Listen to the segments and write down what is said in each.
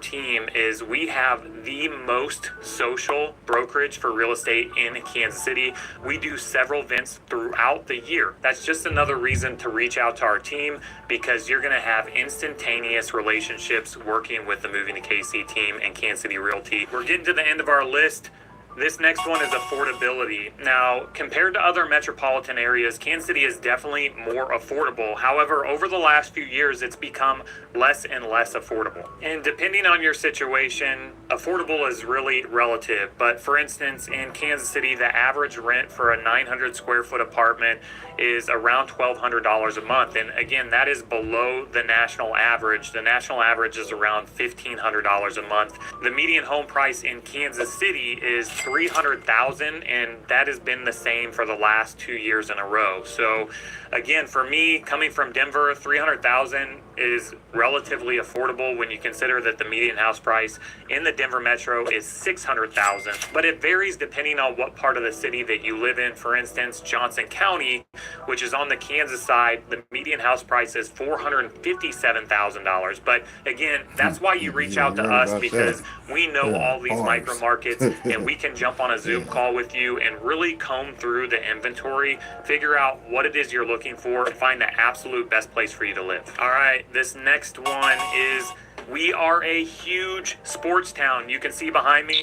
team is we have the most social brokerage for real estate in Kansas City. We do several events throughout the year. That's just another reason to reach out to our team, because you're going to have instantaneous relationships working with the Moving to KC team and Kansas City Realty. We're getting to the end of our list. This next one is affordability. Now, compared to other metropolitan areas, Kansas City is definitely more affordable. However, over the last few years, it's become less and less affordable. And depending on your situation, affordable is really relative. But for instance, in Kansas City, the average rent for a 900 square foot apartment is around $1,200 a month. And again, that is below the national average. The national average is around $1,500 a month. The median home price in Kansas City is $300,000, and that has been the same for the last 2 years in a row. So again, for me, coming from Denver, $300,000 is relatively affordable when you consider that the median house price in the Denver metro is $600,000. But it varies depending on what part of the city that you live in. For instance, Johnson County, which is on the Kansas side, the median house price is $457,000. But again, that's why you reach out to us, because we know all these micro markets, and we can jump on a Zoom call with you and really comb through the inventory, figure out what it is you're looking for, and find the absolute best place for you to live. All right, this next one is, we are a huge sports town. You can see behind me,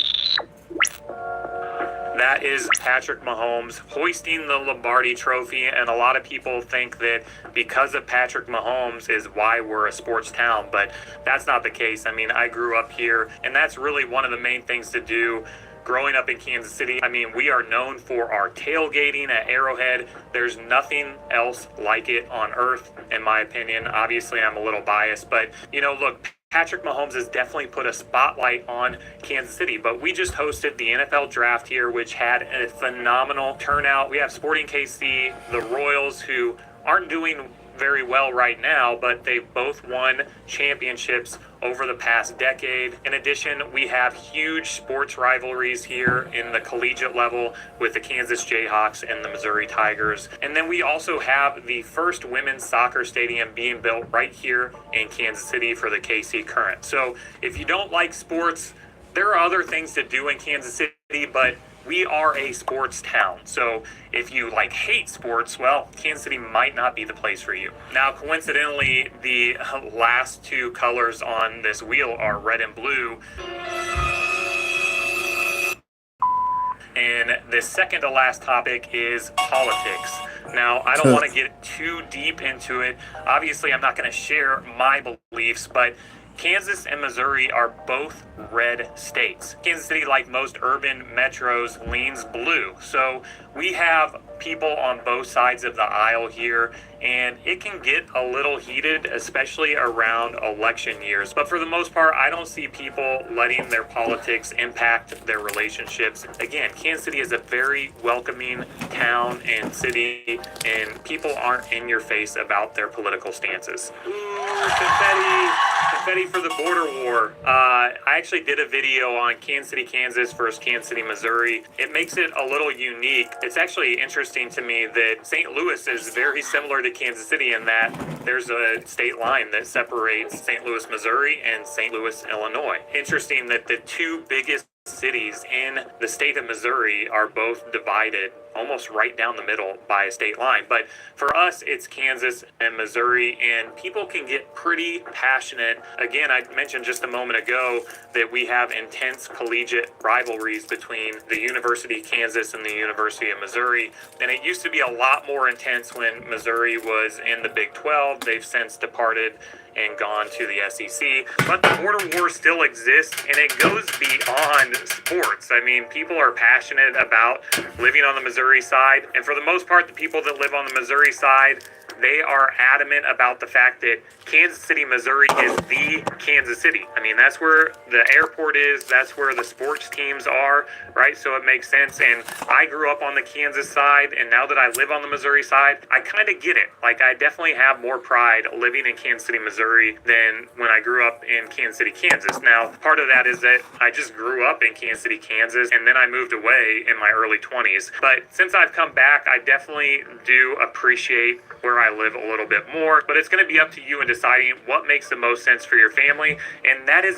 that is Patrick Mahomes hoisting the Lombardi Trophy, and a lot of people think that because of Patrick Mahomes is why we're a sports town, but that's not the case. I mean, I grew up here, and that's really one of the main things to do growing up in Kansas City. I mean, we are known for our tailgating at Arrowhead. There's nothing else like it on earth, in my opinion. Obviously, I'm a little biased, but you know, look, Patrick Mahomes has definitely put a spotlight on Kansas City, but we just hosted the NFL draft here, which had a phenomenal turnout. We have Sporting KC, the Royals, who aren't doing very well right now, but they both won championships over the past decade. In addition, we have huge sports rivalries here in the collegiate level with the Kansas Jayhawks and the Missouri Tigers. And then we also have the first women's soccer stadium being built right here in Kansas City for the KC Current. So if you don't like sports, there are other things to do in Kansas City, but we are a sports town. So if you hate sports, well, Kansas City might not be the place for you. Now, coincidentally, the last two colors on this wheel are red and blue. And the second to last topic is politics. Now, I don't want to get too deep into it. Obviously, I'm not going to share my beliefs, but Kansas and Missouri are both red states. Kansas City, like most urban metros, leans blue. So we have people on both sides of the aisle here, and it can get a little heated, especially around election years. But for the most part, I don't see people letting their politics impact their relationships. Again, Kansas City is a very welcoming town and city, and people aren't in your face about their political stances. Ooh, confetti for the border war. I actually did a video on Kansas City, Kansas versus Kansas City, Missouri. It makes it a little unique. It's actually interesting to me that St. Louis is very similar to Kansas City in that there's a state line that separates St. Louis, Missouri and St. Louis, Illinois. Interesting that the two biggest cities in the state of Missouri are both divided almost right down the middle by a state line. But for us, it's Kansas and Missouri, and people can get pretty passionate. Again, I mentioned just a moment ago that we have intense collegiate rivalries between the University of Kansas and the University of Missouri, and it used to be a lot more intense when Missouri was in the Big 12. They've since departed and gone to the SEC, but the border war still exists, and it goes beyond sports. I mean, people are passionate about living on the Missouri side, and for the most part, the people that live on the Missouri side, they are adamant about the fact that Kansas City, Missouri is the Kansas City. I mean, that's where the airport is, that's where the sports teams are, right? So it makes sense. And I grew up on the Kansas side, and now that I live on the Missouri side, I kind of get it. I definitely have more pride living in Kansas City, Missouri than when I grew up in Kansas City, Kansas. Now, part of that is that I just grew up in Kansas City, Kansas, and then I moved away in my early 20s. But since I've come back, I definitely do appreciate where I live a little bit more. But it's going to be up to you in deciding what makes the most sense for your family, and that is